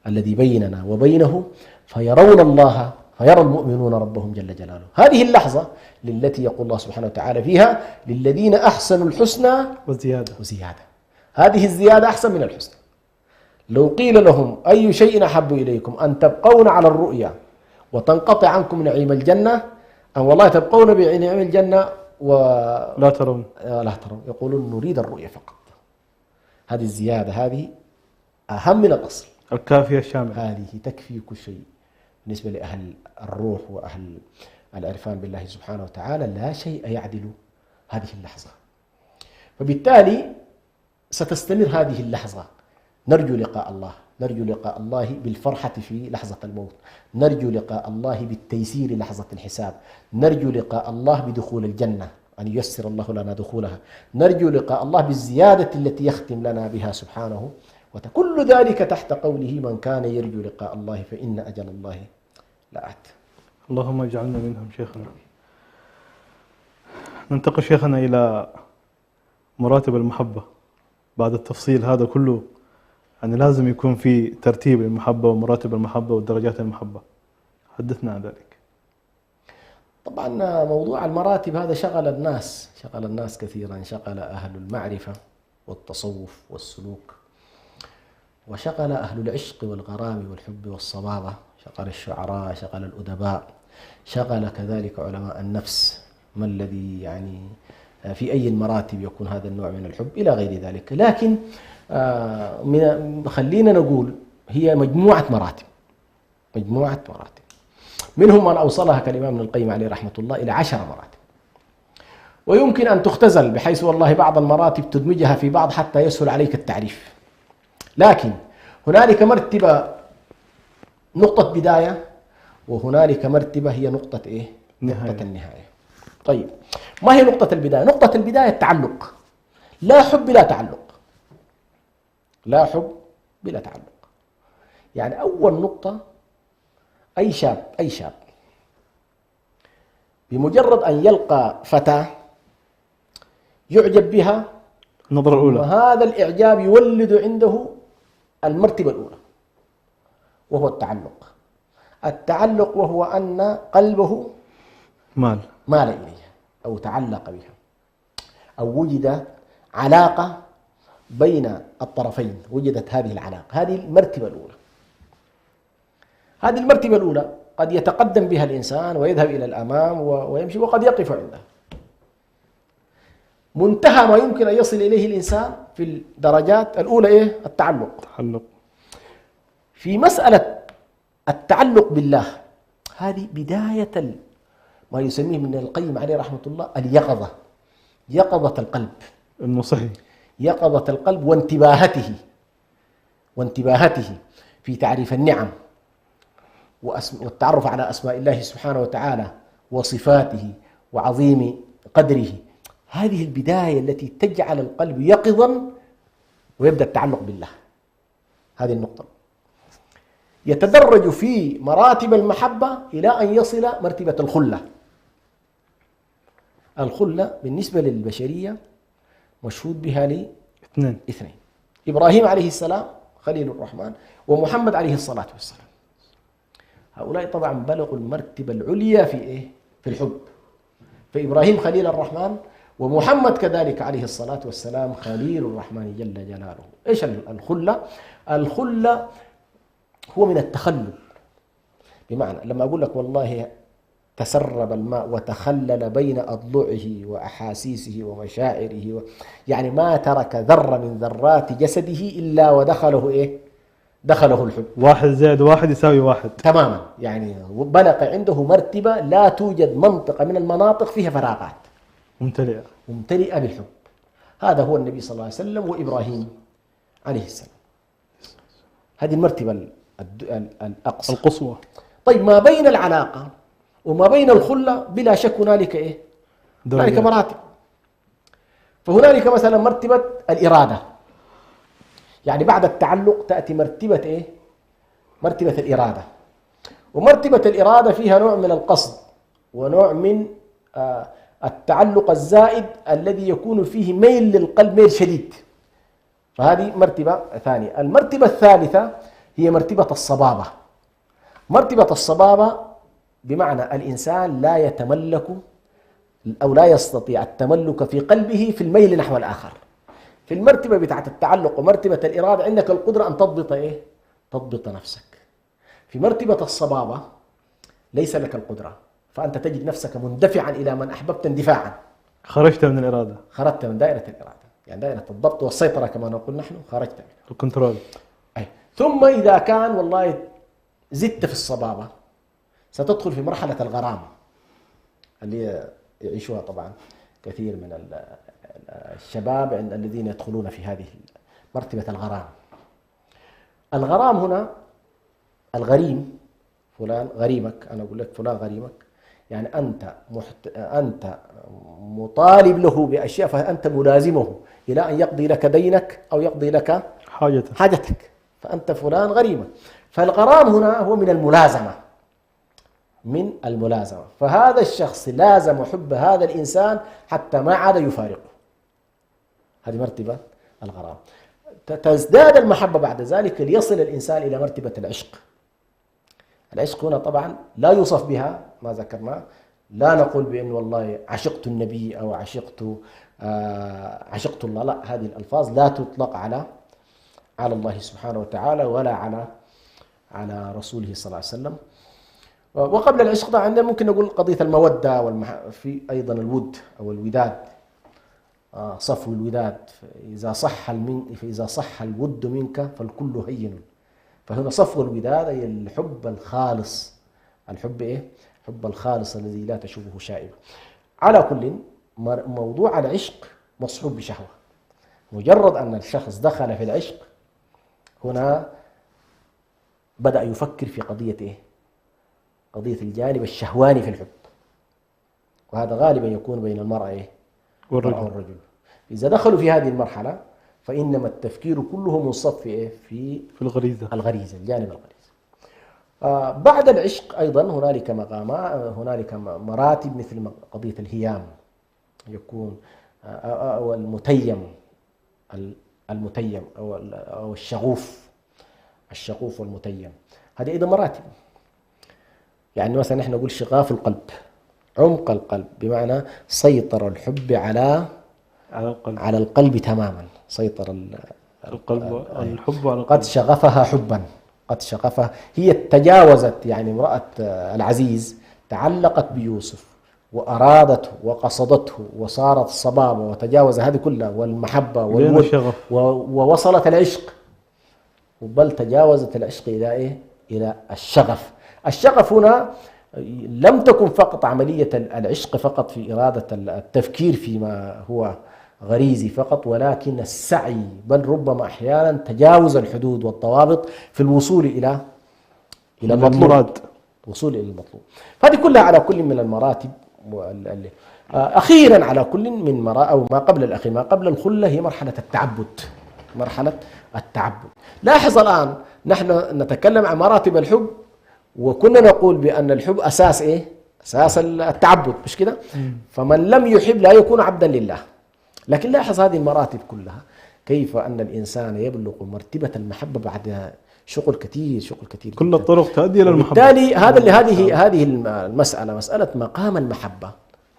الذي بيننا وبينه، فيرون الله، فيرى المؤمنون ربهم جل جلاله. هذه اللحظة التي يقول الله سبحانه وتعالى فيها للذين أحسنوا الحسنى وزيادة. هذه الزيادة أحسن من الحسنى. لو قيل لهم أي شيء أحب إليكم أن تبقون على الرؤيا وتنقطع عنكم نعيم الجنة، أو والله تبقون بنعيم الجنة
لا ترون،
يقولون نريد الرؤيا فقط. هذه الزيادة هذه أهم من الأصل،
الكافية الشاملة،
هذه تكفي كل شيء بالنسبة لأهل الروح وأهل العرفان بالله سبحانه وتعالى. لا شيء يعدل هذه اللحظة، فبالتالي ستستمر هذه اللحظة. نرجو لقاء الله، نرجو لقاء الله بالفرحة في لحظة الموت، نرجو لقاء الله بالتيسير لحظة الحساب، نرجو لقاء الله بدخول الجنة أن ييسر الله لنا دخولها، نرجو لقاء الله بالزيادة التي يختم لنا بها سبحانه وكل ذلك تحت قوله من كان يرجو لقاء الله فإن أجل الله لآت.
اللهم اجعلنا منهم. شيخنا ننتقل شيخنا إلى مراتب المحبة. بعد التفصيل هذا كله يعني لازم يكون في ترتيب المحبة ومراتب المحبة ودرجات المحبة، حدثنا عن ذلك.
طبعا موضوع المراتب هذا شغل الناس كثيرا، شغل أهل المعرفة والتصوف والسلوك، وشغل أهل العشق والغرام والحب والصبابة، شغل الشعراء، شغل الأدباء، شغل كذلك علماء النفس، ما الذي يعني في أي المراتب يكون هذا النوع من الحب إلى غير ذلك. لكن خلينا نقول هي مجموعة مراتب، منهم من أوصلها كالإمام ابن القيم عليه رحمة الله إلى 10 مراتب، ويمكن أن تختزل بحيث والله بعض المراتب تدمجها في بعض حتى يسهل عليك التعريف. لكن هنالك مرتبة نقطة بداية، وهنالك مرتبة هي نقطة نقطة النهاية. طيب، ما هي نقطة البداية؟ نقطة البداية التعلق. لا حب بلا تعلق. لا حب بلا تعلق. يعني أول نقطة، أي شاب بمجرد أن يلقى فتاة يعجب بها،
النظرة الأولى،
وهذا الإعجاب يولد عنده المرتبة الأولى وهو التعلق. التعلق وهو أن قلبه مال إليها أو تعلق بها، أو وجد علاقة بين الطرفين، وجدت هذه العلاقة. هذه المرتبة الأولى. هذه المرتبة الأولى قد يتقدم بها الإنسان ويذهب إلى الأمام ويمشي، وقد يقف عندها. منتهى ما يمكن أن يصل إليه الإنسان في الدرجات الأولى إيه؟ التعلق. في مسألة التعلق بالله، هذه بداية ما يسميه من القيم عليه رحمة الله اليقظة، يقظة القلب
النصحي،
يقظة القلب وانتباهته في تعريف النعم والتعرف على أسماء الله سبحانه وتعالى وصفاته وعظيم قدره. هذه البداية التي تجعل القلب يقظا ويبدأ التعلق بالله. هذه النقطة. يتدرج في مراتب المحبة إلى أن يصل مرتبة الخلة. الخلة بالنسبة للبشرية مشهود بها اثنين: إبراهيم عليه السلام خليل الرحمن، ومحمد عليه الصلاة والسلام. هؤلاء طبعا بلغوا المرتبة العليا في الحب. فإبراهيم خليل الرحمن، ومحمد كذلك عليه الصلاة والسلام خليل الرحمن جل جلاله. إيش الخلة؟ الخلة هو من التخلل. بمعنى لما أقول لك والله تسرب الماء وتخلل بين أضلعه وأحاسيسه ومشاعره يعني ما ترك ذرة من ذرات جسده إلا ودخله دخله الحب. 1 زائد 1 يساوي 1 تماما. يعني بلغ عنده مرتبة لا توجد منطقة من المناطق فيها فراغات، ممتلئة بالحب. هذا هو النبي صلى الله عليه وسلم وإبراهيم عليه السلام. هذه المرتبة الأقصى
القصوى.
طيب، ما بين العلاقة وما بين الخلة بلا شك هنالك هنالك مراتب. فهنالك مثلا مرتبة الإرادة. يعني بعد التعلق تأتي مرتبة مرتبة الإرادة. ومرتبة الإرادة فيها نوع من القصد ونوع من التعلق الزائد الذي يكون فيه ميل للقلب، ميل شديد. فهذه مرتبة ثانية. المرتبة الثالثة هي مرتبة الصبابة. مرتبة الصبابة بمعنى الإنسان لا يتملك أو لا يستطيع التملك في قلبه في الميل نحو الآخر. في المرتبة بتاعت التعلق ومرتبة الإرادة عندك القدرة أن تضبط نفسك. في مرتبة الصبابة ليس لك القدرة، فأنت تجد نفسك مندفعا إلى من أحببت اندفاعا. خرجت من الإرادة، خرجت من دائرة الإرادة، يعني دائرة الضبط والسيطرة كما نقول نحن، خرجت منها، الكنترول. ثم إذا كان والله زدت في الصبابة ستدخل في مرحلة الغرام اللي يعيشها طبعا كثير من الشباب الذين يدخلون في هذه مرتبة الغرام. الغرام هنا الغريم، فلان غريمك، أنا أقول لك فلان غريمك، يعني أنت مطالب له بأشياء، فأنت ملازمه إلى أن يقضي لك دينك أو يقضي لك حاجتك، فأنت فلان غريمك. فالغرام هنا هو من الملازمة، فهذا الشخص لازم حب هذا الإنسان حتى ما عاد يفارقه. هذه مرتبة الغرام. تزداد المحبة بعد ذلك ليصل الإنسان إلى مرتبة العشق. العشق هنا طبعا لا يوصف بها ما ذكرنا، لا نقول بأن والله عشقت النبي أو عشقت الله، لا، هذه الألفاظ لا تطلق على الله سبحانه وتعالى ولا على رسوله صلى الله عليه وسلم. وقبل العشق طبعا عندنا ممكن نقول قضية المودة في أيضا الود أو الوداد، صفو الوداد. فإذا صح الود منك فالكل هين. فهنا صفو الوداد أي الحب الخالص، حب الخالص الذي لا تشوبه شائبة. على كل، موضوع العشق مصحوب بشهوة. مجرد أن الشخص دخل في العشق هنا بدأ يفكر في قضية الجانب الشهواني في الحب. وهذا غالبا يكون بين المرأة
والرجل.
إذا دخلوا في هذه المرحلة فإنما التفكير كله منصب في
الغريزة،
الجانب الغريزة. بعد العشق أيضا هنالك مراتب، مثل قضية الهيام، يكون أو المتيم أو الشغوف والمتيم. هذه أيضا مراتب. يعني مثلا نحن نقول شغاف القلب، عمق القلب، بمعنى سيطر الحب على القلب تماما. سيطر
القلب الحب على القلب.
قد شغفها حبا، قد شغفها. هي تجاوزت، يعني امرأة العزيز تعلقت بيوسف وأرادته وقصدته وصارت صبابة وتجاوز هذه كلها، والمحبة والود، ووصلت العشق، بل تجاوزت العشق إلى الشغف. الشغف هنا لم تكن فقط عملية العشق فقط في إرادة التفكير فيما هو غريزي فقط، ولكن السعي، بل ربما أحيانا تجاوز الحدود والضوابط في الوصول إلى المطلوب. فهذه كلها على كل من المراتب. أخيرا على كل من أو ما قبل الأخير، ما قبل الخلة، هي مرحلة التعبد. لاحظ الآن نحن نتكلم عن مراتب الحب، وكنا نقول بأن الحب أساس التعبد، مش كده؟ فمن لم يحب لا يكون عبدا لله. لكن لاحظ هذه المراتب كلها، كيف أن الإنسان يبلغ مرتبة المحبة بعد شغل كثير
كل الطرق تؤدي إلى المحبة.
بالتالي هذه المسألة، مسألة مقام المحبة،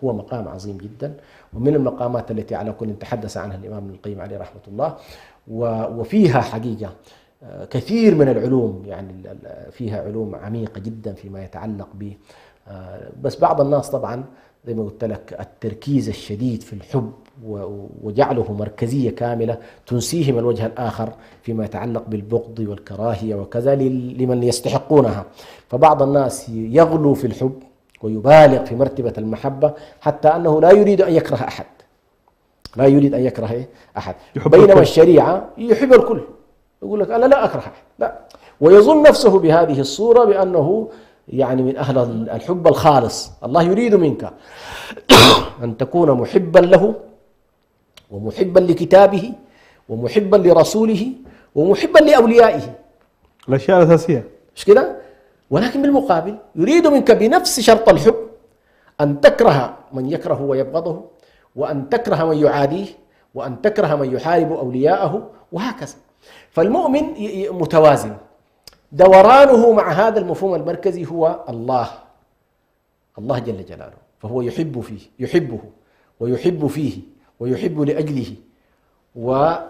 هو مقام عظيم جدا، ومن المقامات التي على كل تحدث عنها الإمام ابن القيم عليه رحمة الله. وفيها حقيقة كثير من العلوم، يعني فيها علوم عميقة جدا فيما يتعلق به. بس بعض الناس طبعا زي ما قلت لك التركيز الشديد في الحب وجعله مركزية كاملة تنسيهم الوجه الآخر فيما يتعلق بالبغض والكراهية وكذا لمن يستحقونها. فبعض الناس يغلو في الحب ويبالغ في مرتبة المحبة حتى أنه لا يريد أن يكره أحد، بينما الشريعة يحب الكل. يقول لك أنا لا أكره أحد، لا، ويظن نفسه بهذه الصورة بأنه يعني من أهل الحب الخالص. الله يريد منك أن تكون محبا له، ومحبا لكتابه، ومحبا لرسوله، ومحبا لأوليائه،
الأشياء الأساسية،
مش كده؟ ولكن بالمقابل يريد منك بنفس شرط الحب أن تكره من يكره ويبغضه، وأن تكره من يعاديه، وأن تكره من يحارب أولياءه، وهكذا. فالمؤمن متوازن، دورانه مع هذا المفهوم المركزي هو الله جل جلاله، فهو يحبه ويحب فيه ويحب لأجله،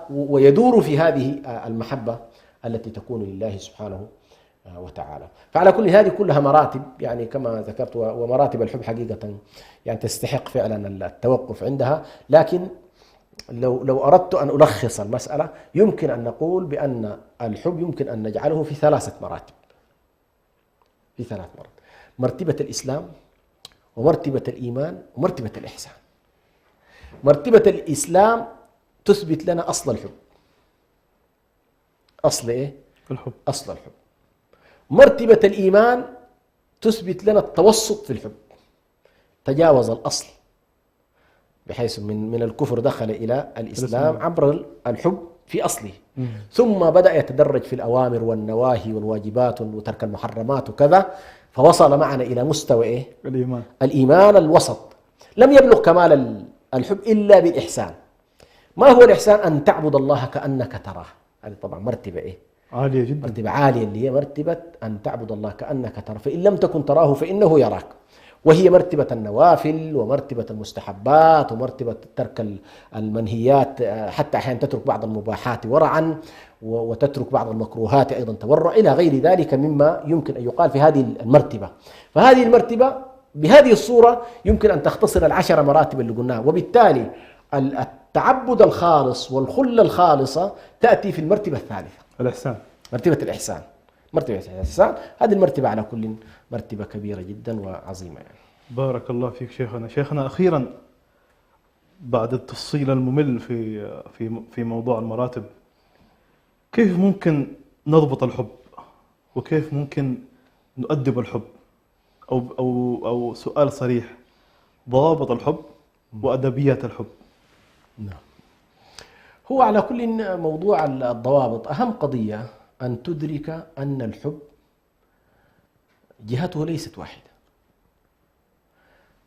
ويدور في هذه المحبة التي تكون لله سبحانه وتعالى. فعلى كل هذه كلها مراتب، يعني كما ذكرت، ومراتب الحب حقيقة يعني تستحق فعلا التوقف عندها. لكن لو أردت أن ألخص المسألة، يمكن أن نقول بأن الحب يمكن أن نجعله في 3 مراتب. مرتبة الإسلام، ومرتبة الإيمان، ومرتبة الإحسان. مرتبة الإسلام تثبت لنا أصل الحب. أصل الحب. مرتبة الإيمان تثبت لنا التوسط في الحب، تجاوز الأصل بحيث من الكفر دخل إلى الإسلام عبر الحب في أصله، ثم بدأ يتدرج في الأوامر والنواهي والواجبات وترك المحرمات وكذا، فوصل معنا إلى مستوى الإيمان الوسط. لم يبلغ كمال الحب إلا بالإحسان. ما هو الإحسان؟ أن تعبد الله كأنك تراه. هذه طبعا مرتبة
عالية جدا،
مرتبة عالية، اللي هي مرتبة أن تعبد الله كأنك تراه، فإن لم تكن تراه فإنه يراك. وهي مرتبة النوافل، ومرتبة المستحبات، ومرتبة ترك المنهيات، حتى أحيانا تترك بعض المباحات ورعا، وتترك بعض المكروهات أيضا تورع، إلى غير ذلك مما يمكن أن يقال في هذه المرتبة. فهذه المرتبة بهذه الصورة يمكن أن تختصر 10 مراتب اللي قلناها. وبالتالي التعبد الخالص والخلة الخالصة تأتي في المرتبة الثالثة، مرتبة الإحسان. هذه المرتبة على كل مرتبة كبيرة جدا وعظيمة يعني.
بارك الله فيك شيخنا. أخيرا، بعد التفصيل الممل في موضوع المراتب، كيف ممكن نضبط الحب؟ وكيف ممكن نؤدب الحب؟ أو سؤال صريح، ضوابط الحب وأدبيات الحب.
نعم. هو على كل موضوع الضوابط أهم قضية أن تدرك أن الحب جهته ليست واحدة،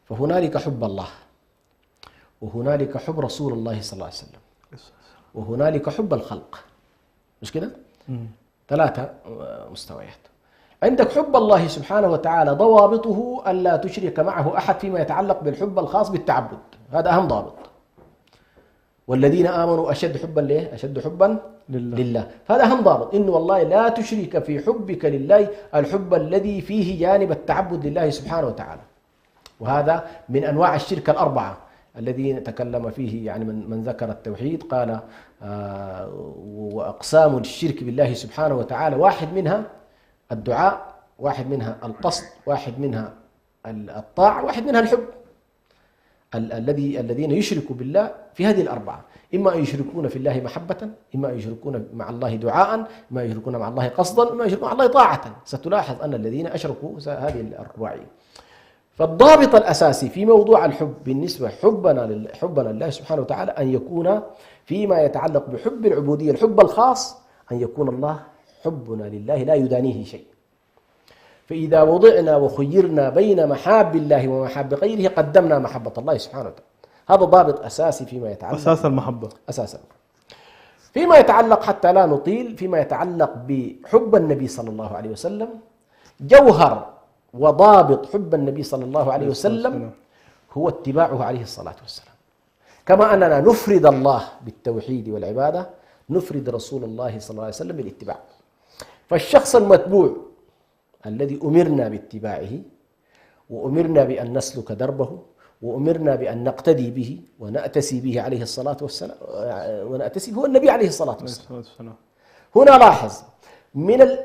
فهنالك حب الله، وهنالك حب رسول الله صلى الله عليه وسلم، وهنالك حب الخلق، مش كده؟ 3 مستويات. عندك حب الله سبحانه وتعالى ضوابطه ألا تشرك معه أحد فيما يتعلق بالحب الخاص بالتعبد، هذا أهم ضابط. والذين آمنوا أشد حبا ليه؟ أشد حبا لله. فهذا أهم ضابط، إنه والله لا تشرك في حبك لله الحب الذي فيه جانب التعبد لله سبحانه وتعالى. وهذا من أنواع الشرك ال4 الذي تكلم فيه يعني من ذكر التوحيد قال وأقسام الشرك بالله سبحانه وتعالى 1 منها الدعاء، 1 منها القصد، 1 منها الطاعة، 1 منها الحب. الذين يشركوا بالله في هذه ال4، إما أن يشركون في الله محبة، إما أن يشركون مع الله دعاء، إما أن يشركون مع الله قصدا، إما أن يشركون مع الله طاعة. ستلاحظ أن الذين أشركوا هذه الرباعية. فالضابط الأساسي في موضوع الحب بالنسبة حبنا لله سبحانه وتعالى أن يكون فيما يتعلق بحب العبودية الحب الخاص، أن يكون الله حبنا لله لا يدانيه شيء. فإذا وضعنا وخيرنا بين محاب الله ومحاب غيره قدمنا محبة الله سبحانه وتعالى. هذا ضابط أساسي فيما يتعلق
أساس المحبة.
أساسا فيما يتعلق حتى لا نطيل فيما يتعلق بحب النبي صلى الله عليه وسلم، جوهر وضابط حب النبي صلى الله عليه وسلم هو اتباعه عليه الصلاة والسلام. كما أننا نفرد الله بالتوحيد والعبادة، نفرد رسول الله صلى الله عليه وسلم بالاتباع. فالشخص المتبوع الذي أمرنا باتباعه وأمرنا بأن نسلك دربه وأمرنا بأن نقتدي به ونأتسي به عليه الصلاة والسلام، ونأتسي هو النبي عليه الصلاة والسلام. هنا لاحظ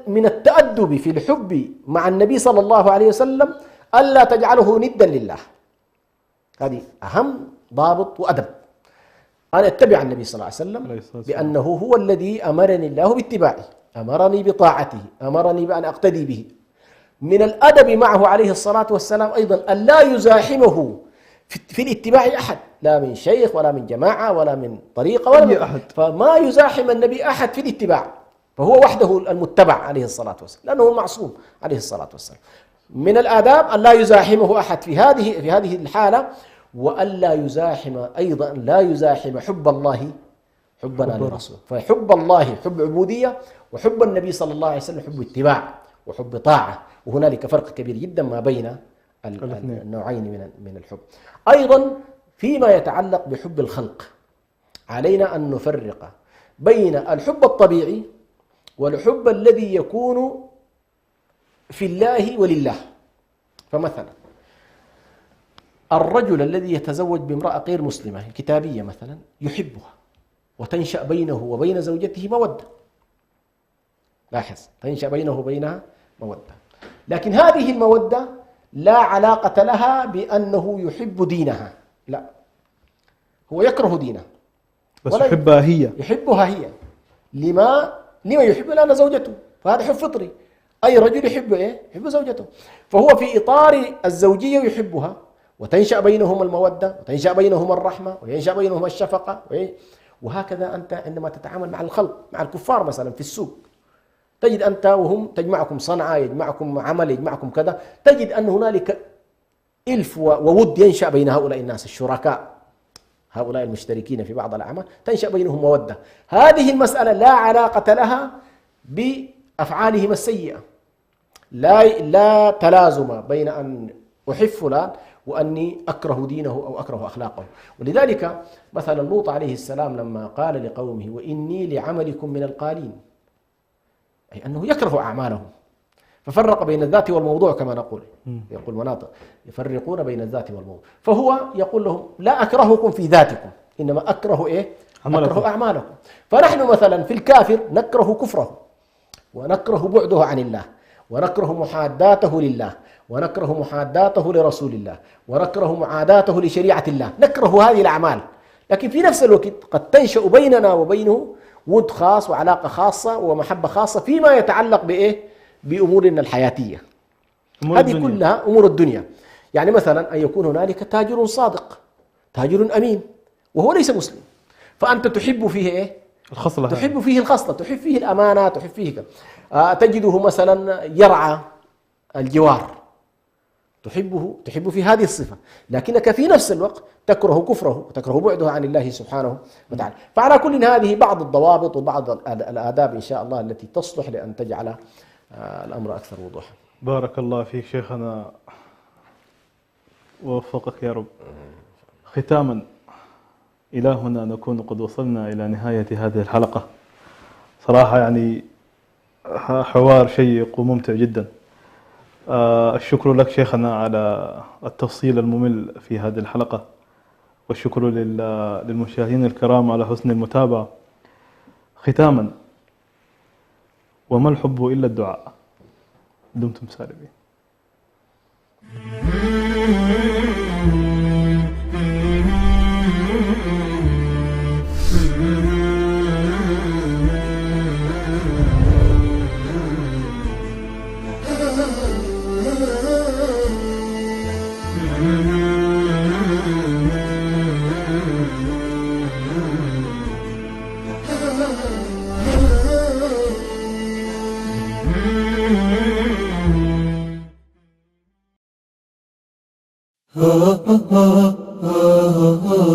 من التأدب في الحب مع النبي صلى الله عليه وسلم ألا تجعله ندا لله. هذه أهم ضابط وأدب، أن أتبع النبي صلى الله عليه وسلم بأنه هو الذي أمرني الله باتباعه، أمرني بطاعته، أمرني بأن أقتدي به. من الأدب معه عليه الصلاة والسلام أيضا أن لا يزاحمه في الاتباع أحد، لا من شيخ ولا من جماعة ولا من طريقة ولا من أحد، فما يزاحم النبي أحد في الاتباع، فهو وحده المتبع عليه الصلاة والسلام لأنه المعصوم عليه الصلاة والسلام. من الآداب أن لا يزاحمه أحد في هذه الحالة، وأن لا يزاحم أيضا لا يزاحم حب الله حبنا للرسول. فحب الله حب عبودية، وحب النبي صلى الله عليه وسلم حب اتباع وحب طاعة، وهنالك فرق كبير جدا ما بين النوعين من الحب. أيضا فيما يتعلق بحب الخلق علينا أن نفرق بين الحب الطبيعي والحب الذي يكون في الله ولله. فمثلا الرجل الذي يتزوج بامرأة غير مسلمة كتابية مثلا يحبها وتنشأ بينه وبين زوجته مودة، لاحظ تنشأ بينه وبينها مودة، لكن هذه المودة لا علاقة لها بأنه يحب دينها، لا، هو يكره دينها
بس يحبها هي،
يحبها هي. لما يحب؟ لأن زوجته، فهذا حب فطري. أي رجل يحب إيه؟ يحب زوجته، فهو في إطار الزوجية يحبها، وتنشأ بينهم المودة، وتنشأ بينهم الرحمة، وينشأ بينهم الشفقة. وهكذا أنت عندما تتعامل مع الخلق، مع الكفار مثلا في السوق، تجد أنت وهم تجمعكم صنعة، يجمعكم عمل، يجمعكم كذا، تجد أن هنالك إلف وود ينشأ بين هؤلاء الناس الشركاء، هؤلاء المشتركين في بعض الأعمال، تنشأ بينهم مودة. هذه المسألة لا علاقة لها بأفعالهم السيئة، لا تلازم بين أن أحب فلان وأني أكره دينه أو أكره أخلاقه. ولذلك مثلا لوط عليه السلام لما قال لقومه وإني لعملكم من القالين، أي أنه يكره أعمالهم، ففرق بين الذات والموضوع كما نقول، يقول مناطق يفرقون بين الذات والموضوع. فهو يقول لهم لا أكرهكم في ذاتكم، إنما أكره إيه؟ أكره أعمالكم. فنحن مثلا في الكافر نكره كفره، ونكره بعده عن الله، ونكره محاداته لله، ونكره محاداته لرسول الله، ونكره معاداته لشريعة الله، نكره هذه الأعمال. لكن في نفس الوقت قد تنشأ بيننا وبينه ود خاص وعلاقة خاصة ومحبة خاصة فيما يتعلق بإيه؟ بأمورنا الحياتية، هذه كلها أمور الدنيا. يعني مثلا أن يكون هنالك تاجر صادق، تاجر أمين، وهو ليس مسلم، فأنت تحب فيه إيه؟
الخصلة،
تحب فيه الخصلة، تحب فيه الأمانة، تحب فيه تجده مثلا يرعى الجوار، تحب في هذه الصفة، لكنك في نفس الوقت تكره كفره وتكره بعده عن الله سبحانه وتعالى. فعلى كل هذه بعض الضوابط وبعض الآداب إن شاء الله التي تصلح لأن تجعل الأمر أكثر وضوحا.
بارك الله فيك شيخنا ووفقك يا رب. ختاما، إلى هنا نكون قد وصلنا إلى نهاية هذه الحلقة. صراحة يعني حوار شيق وممتع جدا. الشكر لك شيخنا على التفصيل الممل في هذه الحلقة، والشكر للمشاهدين الكرام على حسن المتابعة. ختاما، وما الحب إلا الدعاء. دمتم سالمين.